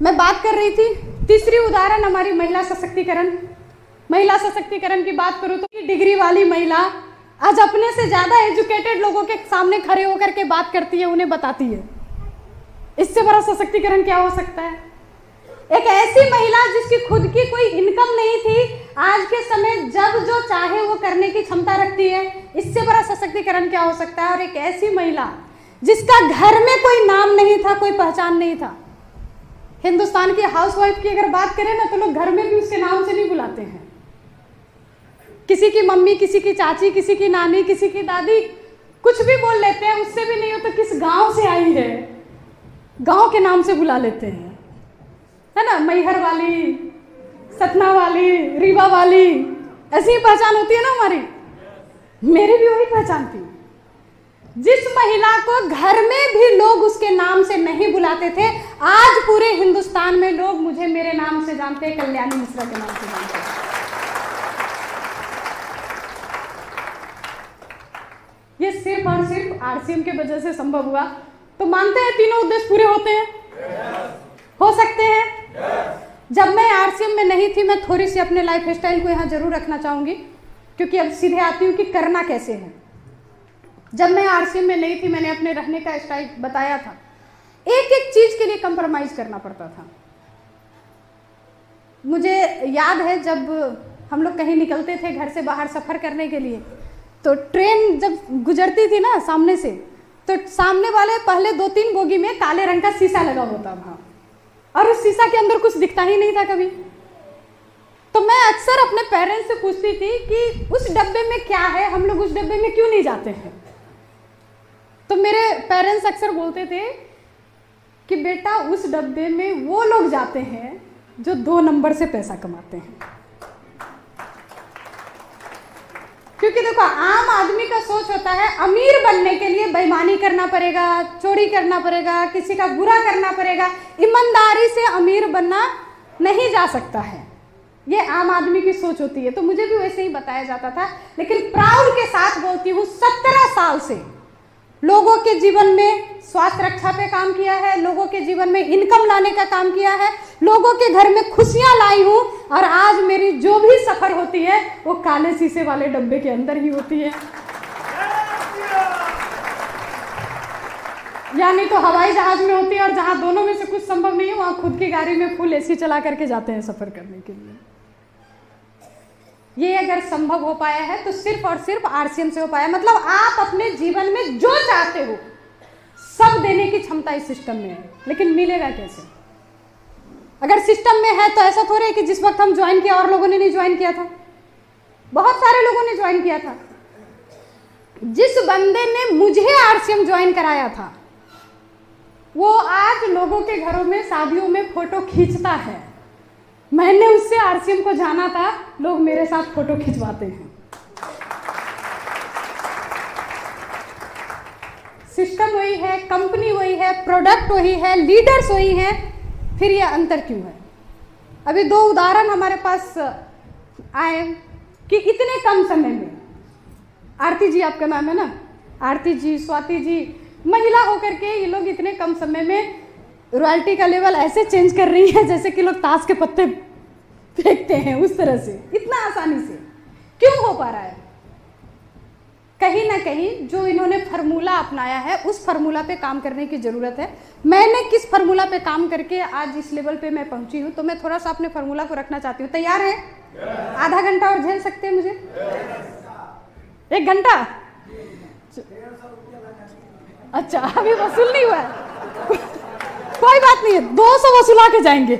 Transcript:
मैं बात कर रही थी, तीसरी उदाहरण हमारी महिला सशक्तिकरण। महिला सशक्तिकरण की बात करूँ तो डिग्री वाली महिला आज अपने से ज्यादा एजुकेटेड लोगों के सामने खड़े होकर के बात करती है, उन्हें बताती है। इससे बड़ा सशक्तिकरण क्या हो सकता है? एक ऐसी महिला जिसकी खुद की कोई इनकम नहीं थी, आज के समय जब जो चाहे वो करने की क्षमता रखती है, इससे बड़ा सशक्तिकरण क्या हो सकता है? और एक ऐसी महिला जिसका घर में कोई नाम नहीं था, कोई पहचान नहीं था। हिंदुस्तान की हाउसवाइफ की अगर बात करें ना, तो लोग घर में भी उसके नाम से नहीं बुलाते हैं। किसी की मम्मी, किसी की चाची, किसी की नानी, किसी की दादी, कुछ भी बोल लेते हैं। उससे भी नहीं हो तो किस गांव से आई है, गांव के नाम से बुला लेते हैं, है ना। मैहर वाली, सतना वाली, रीवा वाली, ऐसी ही पहचान होती है ना हमारी। मेरी भी वही पहचान थी। जिस महिला को घर में भी लोग उसके नाम से नहीं बुलाते थे, आज पूरे हिंदुस्तान में लोग मुझे मेरे नाम से जानते हैं, कल्याणी मिश्रा के नाम से जानते हैं। ये सिर्फ और सिर्फ आरसीएम के वजह से संभव हुआ। तो मानते हैं तीनों उद्देश्य पूरे होते हैं? हो सकते हैं। जब मैं आरसीएम में नहीं थी, मैं थोड़ी सी अपने लाइफ स्टाइल को यहाँ जरूर रखना चाहूंगी, क्योंकि अब सीधे आती हूँ कि करना कैसे है। जब मैं आरसीएम में नहीं थी, मैंने अपने रहने का स्टाइल बताया था। एक एक चीज के लिए कंप्रोमाइज करना पड़ता था। मुझे याद है जब हम लोग कहीं निकलते थे घर से बाहर सफर करने के लिए, तो ट्रेन जब गुजरती थी ना सामने से, तो सामने वाले पहले 2-3 बोगी में काले रंग का शीशा लगा होता था, और उस शीशा के अंदर कुछ दिखता ही नहीं था कभी। तो मैं अक्सर अपने पेरेंट्स से पूछती थी कि उस डब्बे में क्या है, हम लोग उस डब्बे में क्यों नहीं जाते हैं। तो मेरे पेरेंट्स अक्सर बोलते थे कि बेटा, उस डब्बे में वो लोग जाते हैं जो 2 नंबर से पैसा कमाते हैं। क्योंकि देखो, आम आदमी का सोच होता है अमीर बनने के लिए बेईमानी करना पड़ेगा, चोरी करना पड़ेगा, किसी का बुरा करना पड़ेगा। ईमानदारी से अमीर बनना नहीं जा सकता है, ये आम आदमी की सोच होती है। तो मुझे भी वैसे ही बताया जाता था। लेकिन प्राउड के साथ बोलती हूँ, 17 साल से लोगों के जीवन में स्वास्थ्य रक्षा पे काम किया है, लोगों के जीवन में इनकम लाने का काम किया है, लोगों के घर में खुशियां लाई हूं। और आज मेरी जो भी सफर होती है वो काले शीशे वाले डब्बे के अंदर ही होती है। यानी तो हवाई जहाज में होती है, और जहां दोनों में से कुछ संभव नहीं है, वहां खुद की गाड़ी में फुल एसी चला करके जाते हैं सफर करने के लिए। ये अगर संभव हो पाया है तो सिर्फ और सिर्फ आरसीएम से हो पाया। मतलब आप अपने जीवन में जो चाहते हो सब देने की क्षमता इस सिस्टम में है। लेकिन मिलेगा कैसे? अगर सिस्टम में है तो ऐसा थोड़ा है कि जिस वक्त हम ज्वाइन किया और लोगों ने नहीं ज्वाइन किया था। बहुत सारे लोगों ने ज्वाइन किया था। जिस बंदे ने मुझे आरसीएम ज्वाइन कराया था, वो आज लोगों के घरों में शादियों में फोटो खींचता है। मैंने उससे आरसीएम को जाना था, लोग मेरे साथ फोटो खिंचवाते हैं। सिस्टम वही है, कंपनी वही है, प्रोडक्ट वही है, लीडर्स वही हैं, फिर ये अंतर क्यों है? अभी 2 उदाहरण हमारे पास आए कि इतने कम समय में, आरती जी आपका नाम है ना, आरती जी, स्वाति जी, महिला होकर के ये लोग इतने कम समय में रॉयल्टी का लेवल ऐसे चेंज कर रही है जैसे कि लोग ताश के पत्ते फेंकते हैं, उस तरह से, इतना आसानी से। क्यों हो पा रहा है? कहीं ना कहीं जो इन्होंने फार्मूला अपनाया है, उस फार्मूला पे काम करने की जरूरत है। मैंने किस फार्मूला पे काम करके आज इस लेवल पे मैं पहुंची हूं, तो मैं थोड़ा सा अपने फार्मूला को रखना चाहती हूँ। तैयार है? आधा घंटा और झेल सकते हैं मुझे? 1 घंटा? अच्छा, अभी वसूल नहीं हुआ है। कोई बात नहीं है, 200 वसूला के जाएंगे।